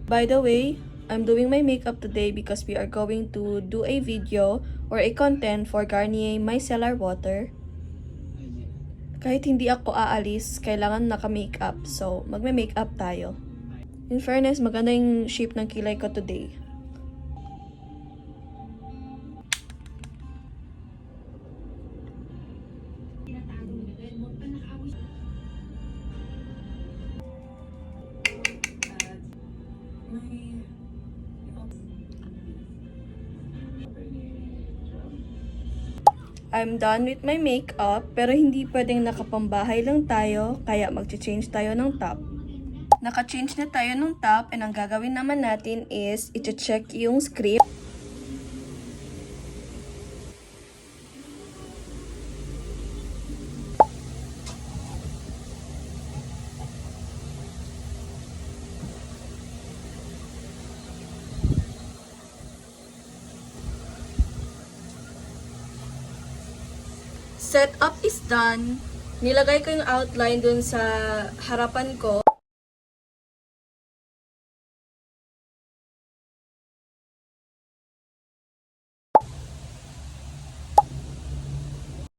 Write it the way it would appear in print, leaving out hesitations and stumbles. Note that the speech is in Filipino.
By the way, I'm doing my makeup today because we are going to do a video or a content for Garnier Micellar Water. Kahit hindi ako aalis, kailangan naka-makeup. So, magme-makeup tayo. In fairness, maganda yung shape ng kilay ko today. I'm done with my makeup, pero hindi pwedeng nakapambahay lang tayo, kaya mag-change tayo ng top. Naka-change na tayo ng top, and ang gagawin naman natin is i-check yung script. Setup is done. Nilagay ko yung outline dun sa harapan ko.